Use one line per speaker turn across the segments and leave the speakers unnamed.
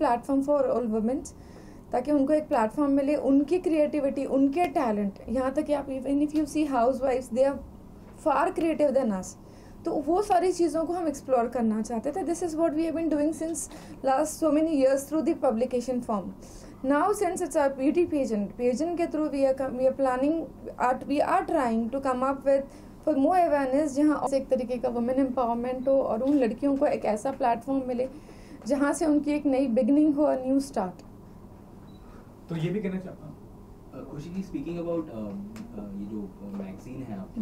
Platform for all women's, ताकि उनको एक प्लेटफॉर्म मिले, उनकी क्रिएटिविटी, उनके टैलेंट, यहाँ तक कि आप इवन इफ़ यू सी हाउस वाइफ्स they are far creative than us, तो वो सारी चीज़ों को हम एक्सप्लोर करना चाहते थे. This is what we have been doing since last so many years through the publication form. Now since it's a beauty pageant के through we are planning, we are trying to come up with for more awareness, जहाँ एक तरीके का women empowerment हो और उन लड़कियों को एक ऐसा प्लेटफॉर्म मिले जहाँ से उनकी एक नई बिगनिंग हो, न्यू स्टार्ट.
तो ये भी कहना चाहता हूँ
खुशी जी, स्पीकिंग अबाउट ये जो मैगजीन है आपकी,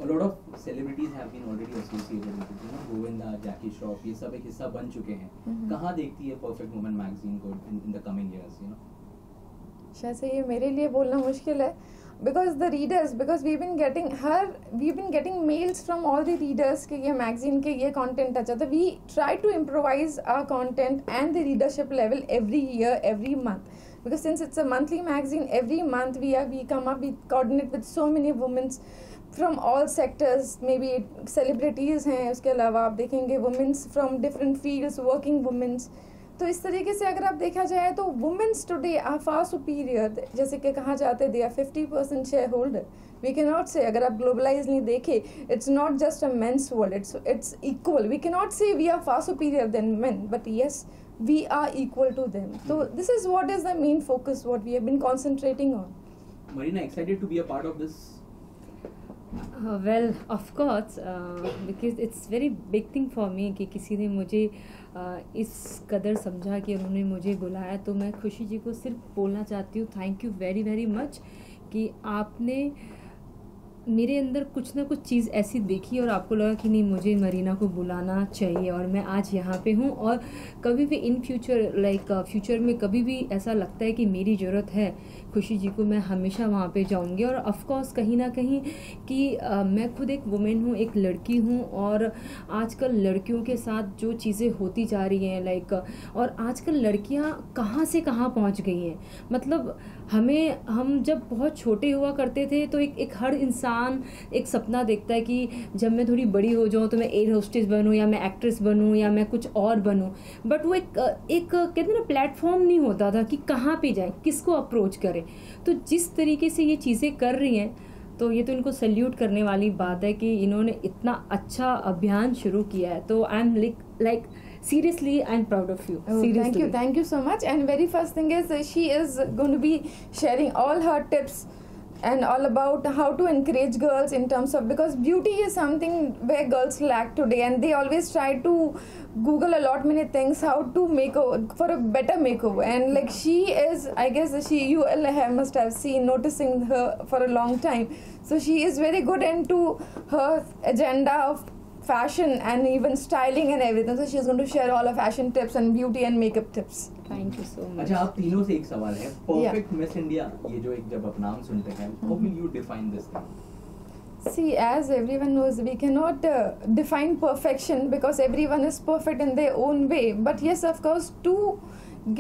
a lot of celebrities have been already associated with it, you know, Govinda, जैकी श्रॉफ, ये सब एक हिस्सा बन चुके हैं. कहाँ देखती है परफेक्ट वुमन मैगजीन को in the coming years, you know?
शायद से ये मेरे लिए बोलना मुश्किल है, because the readers, because we've been getting mails from all the readers कि ये magazine के ये content अच्छा था. We try to improvise our content and the readership level every year, every month, because since it's a monthly magazine, every month we coordinate with so many women from all sectors, maybe celebrities हैं, उसके अलावा आप देखेंगे women from different fields, working women. तो इस तरीके से अगर आप देखा जाए तो womens today are far superior, जैसे कि कहा जाता है they are 50% share holder. We can not say, अगर आप ग्लोबलाइज नहीं देखे, it's not just a men's world, it's equal. We can not say we are far superior than men, but yes we are equal to them. तो this is what is the main focus, what we have been concentrating on.
Marina, excited to be a part of this?
Well, of course, because it's very big thing for me कि किसी ने मुझे इस कदर समझा कि उन्होंने मुझे बुलाया. तो मैं खुशी जी को सिर्फ बोलना चाहती हूँ thank you very very much कि आपने मेरे अंदर कुछ ना कुछ चीज़ ऐसी देखी और आपको लगा कि नहीं मुझे मरीना को बुलाना चाहिए, और मैं आज यहाँ पे हूँ. और कभी भी इन फ्यूचर फ्यूचर में कभी भी ऐसा लगता है कि मेरी ज़रूरत है खुशी जी को, मैं हमेशा वहाँ पे जाऊँगी. और ऑफ कोर्स कहीं ना कहीं कि मैं खुद एक वुमेन हूँ, एक लड़की हूँ, और आजकल लड़कियों के साथ जो चीज़ें होती जा रही हैं और आजकल लड़कियाँ कहाँ से कहाँ पहुँच गई हैं. मतलब हम जब बहुत छोटे हुआ करते थे तो एक हर इंसान एक सपना देखता है कि जब मैं थोड़ी बड़ी हो जाऊँ तो मैं एयर होस्टेस बनूँ या मैं एक्ट्रेस बनूँ या मैं कुछ और बनूँ. बट वो एक कहते हैं ना प्लेटफॉर्म नहीं होता था कि कहाँ पे जाए, किसको अप्रोच करें. तो जिस तरीके से ये चीज़ें कर रही हैं तो ये तो इनको सैल्यूट करने वाली बात है कि इन्होंने इतना अच्छा अभियान शुरू किया है. तो I am like seriously I'm proud of you. Seriously.
Thank you so much. And very first thing is she is going to be sharing all her tips and all about how to encourage girls in terms of, because beauty is something where girls lack today, and they always try to Google a lot many things how to make for a better makeover. And like she is, I guess you must have seen, noticing her for a long time. So she is very good into her agenda of fashion and even styling and everything. So she's going to share all her fashion tips and beauty and makeup tips.
Thank you so much.
अच्छा, आप तीनों से एक सवाल है. Perfect Miss India, ये जो एक जब आप नाम सुनते हैं, how will you define this thing?
See, as everyone knows, we cannot define perfection because everyone is perfect in their own way. But yes, of course, to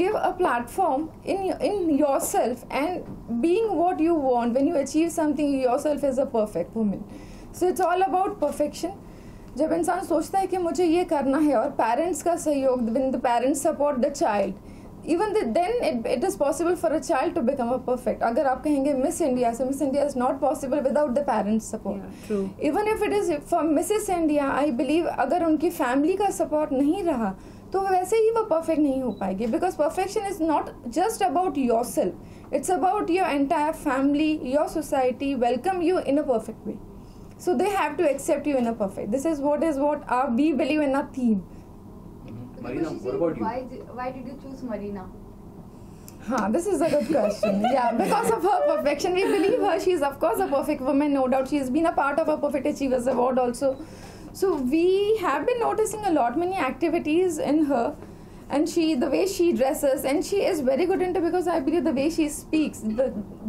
give a platform in yourself and being what you want, when you achieve something, yourself is a perfect woman. So it's all about perfection. जब इंसान सोचता है कि मुझे ये करना है और पेरेंट्स का सहयोग, when the parents support the child, even then it is possible for a child to become a perfect. अगर आप कहेंगे miss India, so Miss India is not possible without the parents support.
Yeah, true.
Even if it is for Mrs. India, I believe अगर उनकी family का support नहीं रहा तो वैसे ही वो परफेक्ट नहीं हो पाएगी. Because perfection is not just about your self, it's about your entire family, your society welcome you in a perfect way. So they have to accept you in a perfect. This is what we believe in our theme.
Marina, what about you?
Why did you choose Marina?
This is a good question. Yeah, because of her perfection, we believe her. She is of course a perfect woman, no doubt. She has been a part of our Perfect Achievers Award also. So we have been noticing a lot many activities in her. And the way she dresses, and she is very good into, because I believe the way she speaks,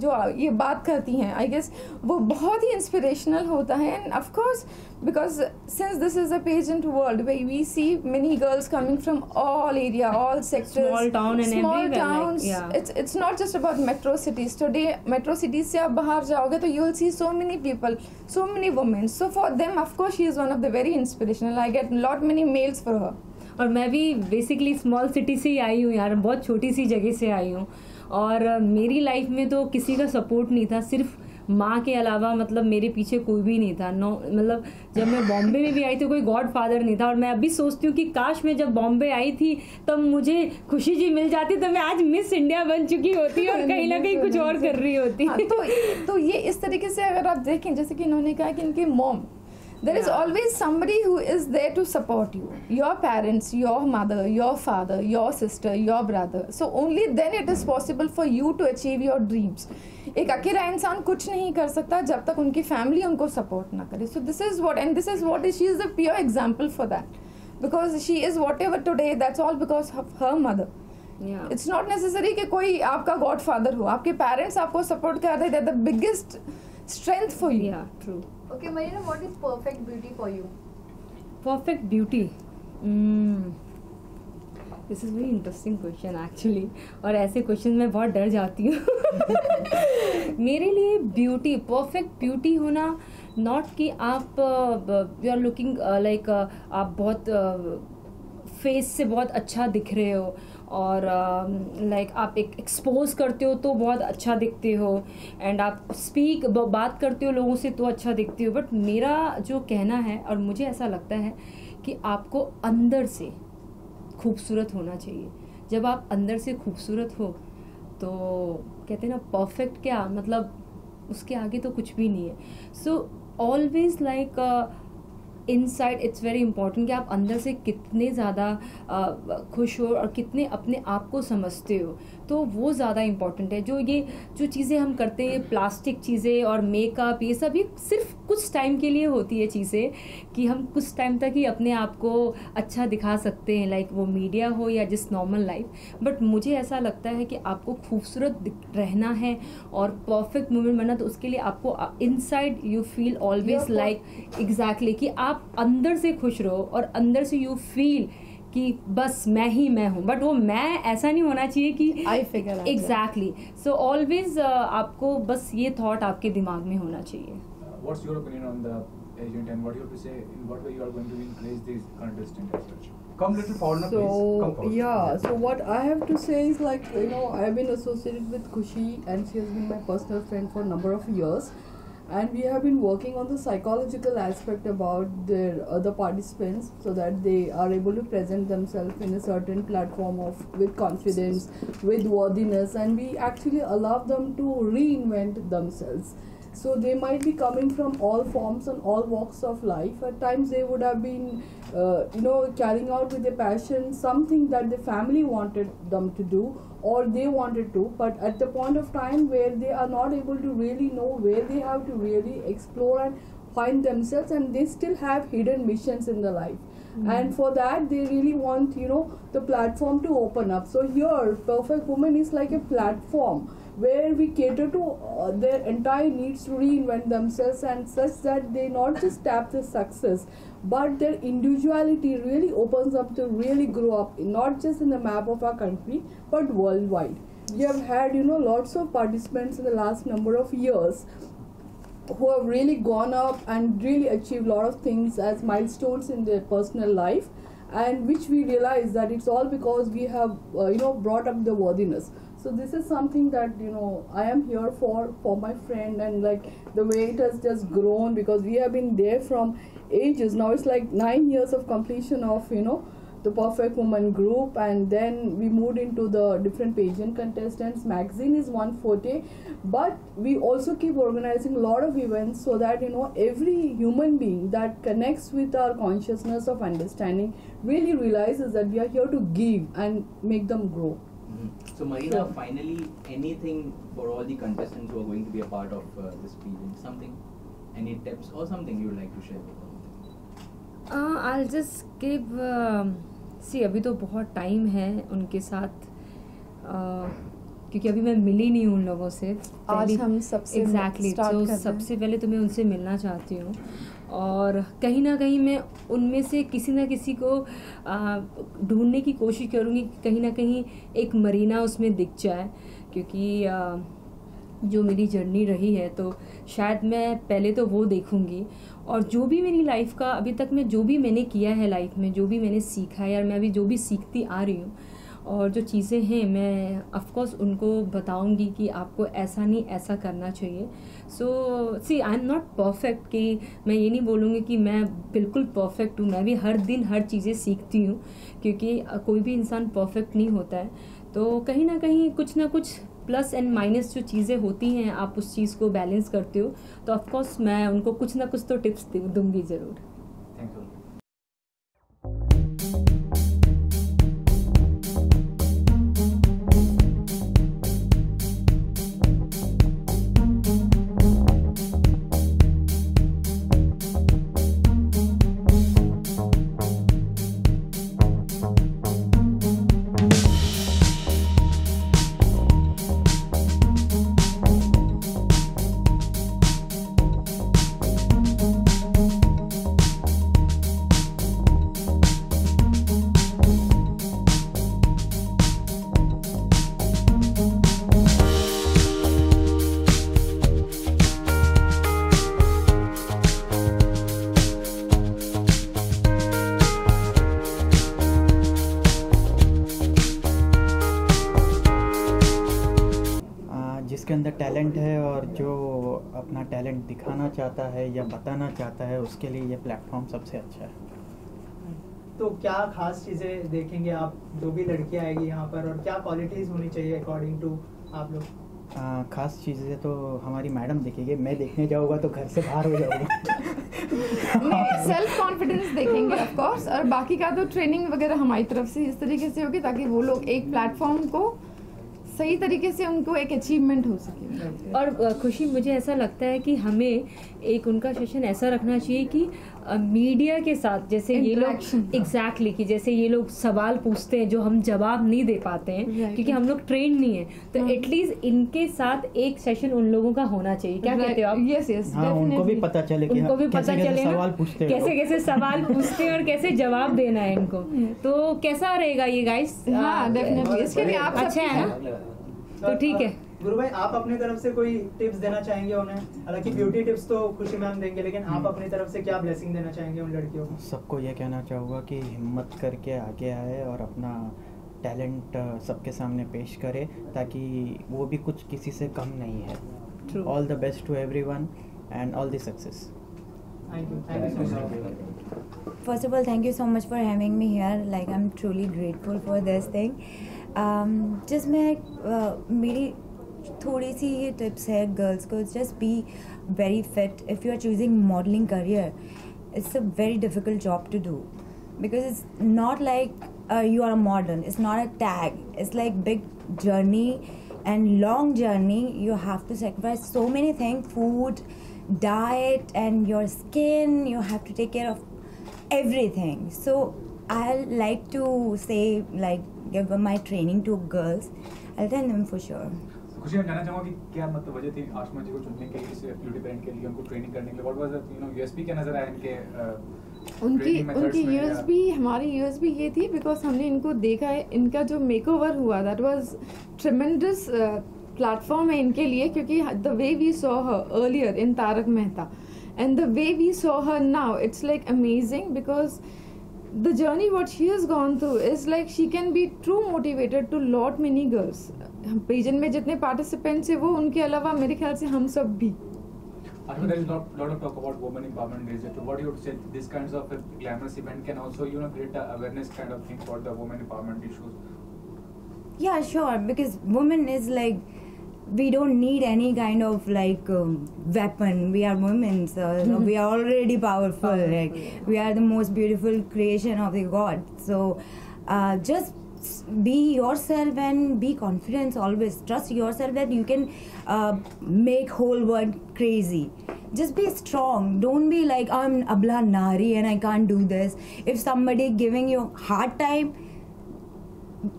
जो ये बात करती हैं, I guess वो बहुत ही inspirational होता है. And of course, because since this is a pageant world where we see many girls coming from all area, all sectors,
small town and
small
everywhere,
towns,
like, yeah.
It's not just about metro cities. Today, metro cities से आप बाहर जाओगे तो you will see so many people, so many women. So for them, of course, she is one of the very inspirational. I get lot many mails for her.
और मैं भी basically small city से ही आई हूँ यार, बहुत छोटी सी जगह से आई हूँ। और मेरी लाइफ में तो किसी का सपोर्ट नहीं था, सिर्फ माँ के अलावा मतलब मेरे पीछे कोई भी नहीं था। नो मतलब जब मैं बॉम्बे में भी आई थी कोई गॉड फादर नहीं था। और मैं अभी सोचती हूँ कि काश मैं जब बॉम्बे आई थी तब मुझे खुशी जी मिल जाती, तो मैं आज मिस इंडिया बन चुकी होती और कहीं ना कहीं कुछ और कर रही होती।
हाँ, तो ये इस तरीके से अगर आप देखें, जैसे कि इन्होंने कहा कि इनकी mom, there is always somebody who is there to support you, your parents, your mother, your father, your sister, your brother. So only then it is possible for you to achieve your dreams. एक अकेला इंसान कुछ नहीं कर सकता जब तक उनकी फैमिली उनको सपोर्ट ना करे. So this is what, and this is what is, she is a pure example for that, because she is whatever today, that's all because of her mother.
Yeah.
It's not necessary कि कोई आपका God father हो, आपके parents आपको support कर रहे, they're the biggest strength for you.
Yeah, true.
Okay, Marina, what is perfect beauty for you?
Perfect beauty, this is very interesting question actually, और ऐसे क्वेश्चन मैं बहुत डर जाती हूँ। मेरे लिए ब्यूटी, परफेक्ट ब्यूटी होना, नॉट कि आप यू आर लुकिंग लाइक आप बहुत फेस से बहुत अच्छा दिख रहे हो और लाइक आप एक एक्सपोज करते हो तो बहुत अच्छा दिखते हो, एंड आप बात करते हो लोगों से तो अच्छा दिखते हो। बट मेरा जो कहना है, और मुझे ऐसा लगता है कि आपको अंदर से खूबसूरत होना चाहिए। जब आप अंदर से खूबसूरत हो तो कहते हैं ना, परफेक्ट क्या मतलब उसके आगे तो कुछ भी नहीं है। So always like inside it's very important कि आप अंदर से कितने ज़्यादा खुश हो और कितने अपने आप को समझते हो, तो वो ज़्यादा इम्पॉर्टेंट है। जो चीज़ें हम करते हैं, प्लास्टिक चीज़ें और मेकअप, ये सब ये सिर्फ कुछ टाइम के लिए होती है चीज़ें, कि हम कुछ टाइम तक ही अपने आप को अच्छा दिखा सकते हैं, लाइक वो मीडिया हो या जिस नॉर्मल लाइफ। बट मुझे ऐसा लगता है कि आपको खूबसूरत रहना है और परफेक्ट मूवमेंट बनना, तो उसके लिए आपको inside you feel always like exactly कि आप अंदर से खुश रहो और अंदर से यू फील कि बस मैं ही मैं हूँ। बट वो मैं ऐसा नहीं होना चाहिए कि
I figure out
exactly. So always आपको बस ये थॉट आपके दिमाग में होना चाहिए।
What's your opinion on the agent, and what you have to say, in what way you are going to encourage these contestants as such?
Come little forward, please. Come forward.
Yeah, so what I have to say is, like, you know, I've been associated with Khushi and she has been my personal friend for a number of years, and we have been working on the psychological aspect about their other participants so that they are able to present themselves in a certain platform with confidence, with worthiness, and we actually allow them to reinvent themselves. So they might be coming from all forms and all walks of life. At times they would have been carrying out with a passion something that the family wanted them to do or they wanted to, but at the point of time where they are not able to really know where they have to really explore and find themselves, and they still have hidden missions in their life. And for that they really want the platform to open up. So here Perfect Woman is like a platform where we cater to their entire needs to reinvent themselves, and such that they not just tap the success, but their individuality really opens up to really grow up, not just in the map of our country but worldwide. We have had lots of participants in the last number of years who have really gone up and really achieved a lot of things as milestones in their personal life, and which we realize that it's all because we have brought up the worthiness. So this is something that I am here for my friend, and like the way it has just grown, because we have been there from ages. Now it's like 9 years of completion of the Perfect Woman group, and then we moved into the different pageant contestants. Magazine is one forte, but we also keep organizing a lot of events so that every human being that connects with our consciousness of understanding really realizes that we are here to give and make them grow.
So Marina, finally, anything for all the contestants who are going to be a part of this pageant? Something, any tips or something you would like to share with them?
I'll just give see, अभी तो बहुत time है उनके साथ, क्योंकि अभी मैं मिली नहीं हूँ उन लोगों से।
आज हम सबसे
एग्जैक्टली, तो सबसे पहले तो मैं उनसे मिलना चाहती हूँ, और कहीं ना कहीं मैं उनमें से किसी ना किसी को ढूंढने की कोशिश करूँगी, कहीं ना कहीं एक मरीना उसमें दिख जाए, क्योंकि जो मेरी जर्नी रही है, तो शायद मैं पहले तो वो देखूंगी, और जो भी मेरी लाइफ का अभी तक में जो भी मैंने किया है लाइफ में, जो भी मैंने सीखा है, या मैं अभी जो भी सीखती आ रही हूँ, और जो चीज़ें हैं मैं ऑफकोर्स उनको बताऊंगी कि आपको ऐसा नहीं ऐसा करना चाहिए. सो सी आई एम नॉट परफेक्ट, कि मैं ये नहीं बोलूँगी कि मैं बिल्कुल परफेक्ट हूँ. मैं भी हर दिन हर चीज़ें सीखती हूँ, क्योंकि कोई भी इंसान परफेक्ट नहीं होता है. तो कहीं ना कुछ प्लस एंड माइनस जो चीज़ें होती हैं, आप उस चीज़ को बैलेंस करते हो. तो ऑफकोर्स मैं उनको कुछ ना कुछ तो टिप्स दूंगी ज़रूर.
Thank you.
जिसके अंदर टैलेंट है और जो अपना टैलेंट दिखाना चाहता है या बताना चाहता है, उसके लिए ये प्लेटफॉर्म सबसे अच्छा है.
तो क्या खास चीज़ें देखेंगे आप जो भी लड़की आएगी यहाँ पर, और क्या क्वालिटीज़ होनी चाहिए अकॉर्डिंग टू आप लोग?
खास चीज़ें तो हमारी मैडम देखेंगे. मैं देखने जाऊँगा तो घर से बाहर हो जाऊँगा.
सेल्फ कॉन्फिडेंस देखेंगे ऑफ कोर्स, और बाकी का तो ट्रेनिंग वगैरह हमारी तरफ से इस तरीके से होगी ताकि वो लोग एक प्लेटफॉर्म को सही तरीके से उनको एक अचीवमेंट हो सके.
और खुशी, मुझे ऐसा लगता है कि हमें एक उनका सेशन ऐसा रखना चाहिए कि मीडिया के साथ जैसे ये लोग एग्जैक्टली कि जैसे ये लोग सवाल पूछते हैं जो हम जवाब नहीं दे पाते हैं क्योंकि हम लोग ट्रेन नहीं है, तो एटलीस्ट इनके साथ एक सेशन उन लोगों का होना चाहिए. क्या कहते हो आप?
यस यस,
उनको भी पता चले कि
उनको भी पता चले
सवाल पूछते हैं,
कैसे सवाल पूछते हैं और कैसे जवाब देना है इनको. तो कैसा रहेगा ये गाइस?
हाँ डेफिनेटली, इसके लिए आप
अच्छा है ना, तो ठीक है.
गुरु भाई, आप अपनी तरफ से कोई टिप्स देना चाहेंगे उन्हें? हालांकि ब्यूटी टिप्स तो खुशी मैम देंगे, लेकिन आप अपनी तरफ से क्या ब्लेसिंग देना चाहेंगे उन लड़कियों को?
सबको ये कहना चाहूँगा कि हिम्मत करके आगे आए और अपना टैलेंट सबके सामने पेश करे, ताकि वो भी कुछ किसी से कम नहीं है. All the best to everyone and all the success.
Thank you so much.
First of all, thank you so much for having me here. Like, I'm truly grateful for this thing. Just मेरी थोड़ी सी ये tips है girls को. Just be very fit. If you are choosing modelling career, it's a very difficult job to do because it's not like you are a model. It's not a tag. It's like big journey and long journey. You have to sacrifice so many things: food, diet, and your skin. You have to take care of everything. So I like to say, like, give my training to girls. I'll tell them for sure.
खुशी, मैं जानना चाहूँगा कि क्या मतलब वजह थी आशमा जी को चुनने के लिए, इस ब्यूटी ब्रांड के लिए, उनको ट्रेनिंग करने के लिए? व्हाट वाज यूएसपी क्या नजर आया इनके?
उनकी यूएसपी, हमारी यूएसपी ये थी बिकॉज हमने इनको देखा है, इनका जो मेकओवर हुआ दैट वाज ट्रेमेंडस प्लेटफॉर्म है इनके लिए, क्योंकि the way we saw her earlier in Tarak Mehta and the way we saw her now, it's like amazing because the journey what she has gone through is like she can be true motivated to lot many girls. Pageant में जितने participants है वो, उनके अलावा मेरे ख्याल से हम सब भी.
There is lot of talk about women empowerment days. What do you say? This kinds of a glamorous event can also, create a awareness kind of thing for the women empowerment issues.
Yeah, sure. Because women is like, we don't need any kind of like weapon. We are women, so we are already powerful. Like, we are the most beautiful creation of the God. So just be yourself and be confident always. Trust yourself that you can make whole world crazy. Just be strong. Don't be like, I'm abla nari and I can't do this. If somebody giving you hard time,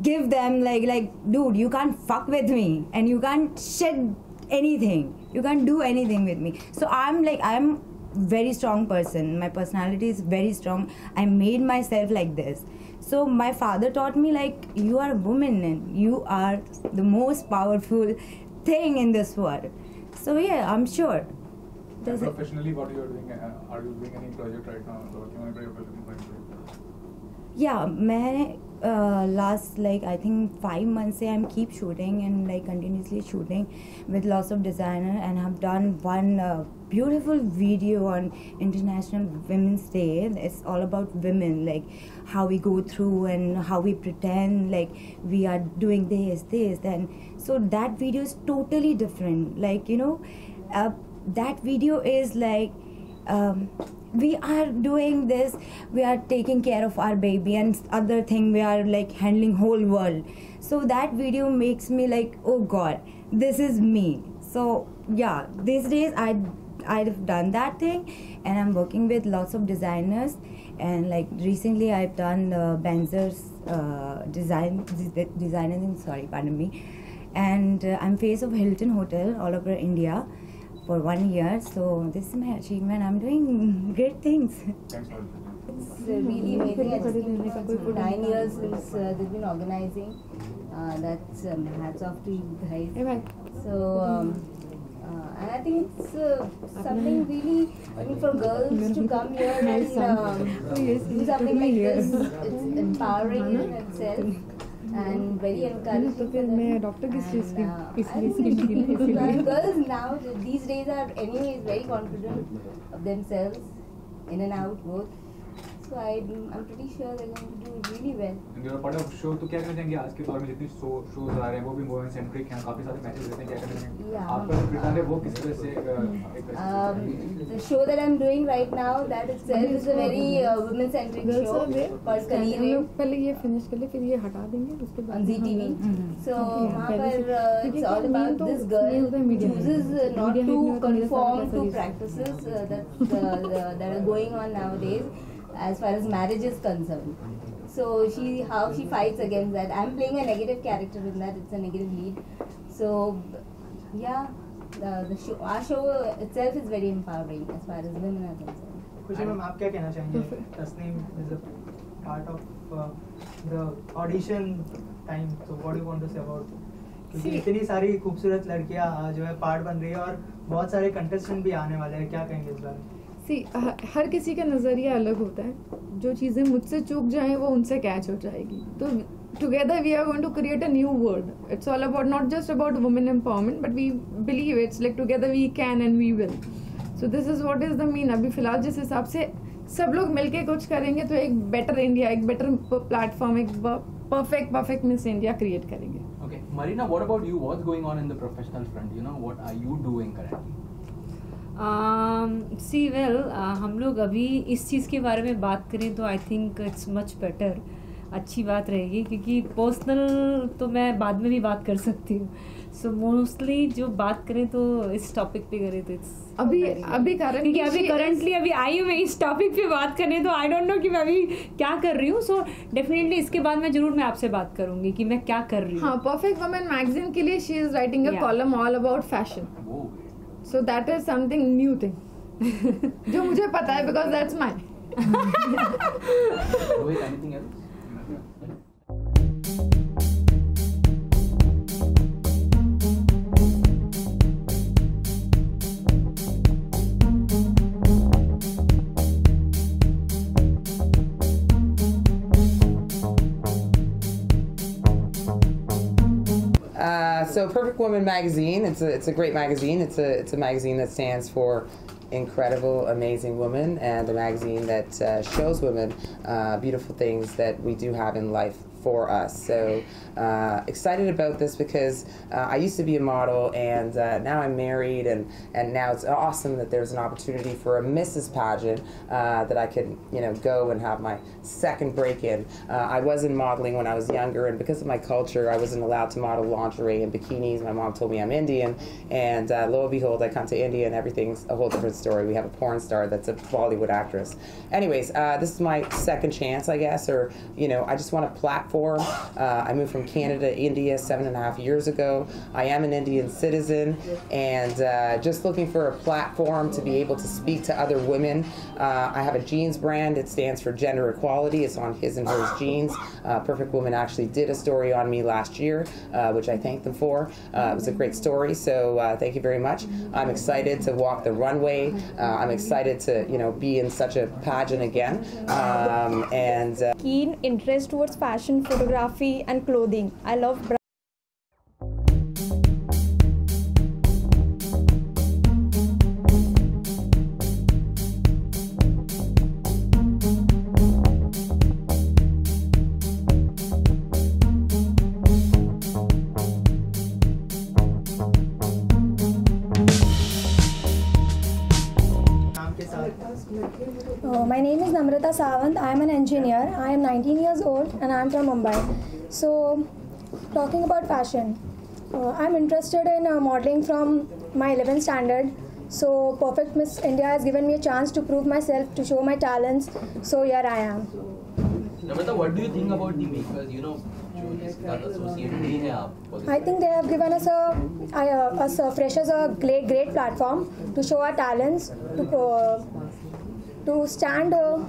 give them like dude, you can't fuck with me and you can't shed anything, you can't do anything with me. So I'm very strong person. My personality is very strong. I made myself like this. So my father taught me, like, you are a woman and you are the most powerful thing in this world. So yeah, I'm sure.
And professionally, what you are doing? Are you doing any project right now? Working on a project?
Yeah, मैं last like I think 5 months से I'm keep shooting and like continuously shooting with lots of designer, and I've done one beautiful video on International Women's Day. It's all about women, like how we go through and how we pretend like we are doing this, and so that video is totally different. Like that video is like we are doing this, we are taking care of our baby, and other thing we are like handling whole world. So that video makes me like, oh god, this is me. So yeah, these days I've done that thing, and I'm working with lots of designers, and like recently I've done Benzer's designing, sorry, pardon me, and I'm face of Hilton Hotel all over India for 1 year. So this is my achievement. I'm doing great things.
It's really amazing. I just think it's 9 years since they've been organizing. That's hats off to you guys. So and I think it's something really, I mean, for girls to come here and do something like this, it's empowering in itself and very encouraging for them. And girls now these days are anyways very confident of themselves, in and out both. So I'm pretty sure they're going to do really well.
And you're a part of show, तो क्या कहना चाहेंगे आज के दौर में जितनी shows आ रहे हैं वो भी women centric हैं, काफी सारे मैचेस रहते हैं, क्या कहना चाहेंगे? आपका जो ब्रिटेन है वो किस तरह से
the show that I'm doing right now, that itself is a very women centric show called Career.
पहले ये finish कर ले, फिर ये हटा देंगे, उसके बाद
on ZTV. So वहाँ पर it's all about this girl chooses not to conform to practices that are going on nowadays as far as marriage is concerned. So how she fights against that. I'm playing a negative character in that. It's a negative lead. So yeah, the show, our show itself is very empowering as far as women are concerned.
खुशी ma'am, आप क्या कहना चाहेंगे? Tasneem is a part of the audition time. So what do you want to say about? क्योंकि इतनी सारी खूबसूरत लड़कियां जो है पार्ट बन रही है और बहुत सारे कंटेस्टेंट भी आने वाले हैं, क्या कहेंगे इस बारे में?
हर किसी का नज़रिया अलग होता है. जो चीज़ें मुझसे चूक जाएं वो उनसे कैच हो जाएगी. तो together we are going to create a new world. It's all about not just about women empowerment, but we believe it's like together we can and we will. So this is what is the mean. अभी फिलहाल जिस हिसाब से सब लोग मिलके कुछ करेंगे तो एक बेटर इंडिया, एक बेटर प्लेटफॉर्म, एक परफेक्ट मिस इंडिया क्रिएट करेंगे.
Okay, Marina, what about you? What's going on in the professional front? You know, what are you doing currently?
हम लोग अभी इस चीज़ के बारे में बात करें तो I think it's much better, अच्छी बात रहेगी, क्योंकि पर्सनल तो मैं बाद में भी बात कर सकती हूँ. सो मोस्टली जो बात करें तो इस टॉपिक पे करें तो इट्स
अभी
करंटली अभी आई हूँ मैं इस टॉपिक पे बात करने, तो आई डोंट नो कि मैं अभी क्या कर रही हूँ. सो डेफिनेटली इसके बाद मैं जरूर मैं आपसे बात करूंगी कि मैं क्या कर रही हूँ.
हाँ, परफेक्ट वुमेन मैगजीन के लिए she is writing a column all about fashion. So that is something new thing. जो मुझे पता है because that's mine.
Anything else?
So Perfect Woman magazine, it's a great magazine. It's a magazine that stands for incredible, amazing women, and a magazine that shows women beautiful things that we do have in life for us. So excited about this because I used to be a model, and now I'm married, and now it's awesome that there's an opportunity for a Mrs. pageant that I could go and have my second break in. I was in modeling when I was younger, and because of my culture I wasn't allowed to model lingerie and bikinis. My mom told me I'm Indian, and lo and behold, I come to India and everything's a whole different story. We have a porn star that's a Bollywood actress. Anyways, this is my second chance, I guess, or I just want a platform platform. I moved from Canada to India 7.5 years ago. I am an Indian citizen, and just looking for a platform to be able to speak to other women. I have a jeans brand. It stands for gender equality. It's on His and Hers Jeans. Perfect Woman actually did a story on me last year, which I thank them for. It was a great story, so thank you very much. I'm excited to walk the runway. I'm excited to, be in such a pageant again.
Keen interest towards fashion, photography, and clothing. I love
My name is Namrata Sawant. I am an engineer. I am 19 years old and I am from Mumbai. So, talking about fashion, I am interested in modeling from my 11th standard. So, Perfect Miss India has given me a chance to prove myself, to show my talents. So, here I am.
Namrata, what do you think about the makers?
I think they have given us freshers a great platform to show our talents, to stand out.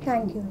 Thank you.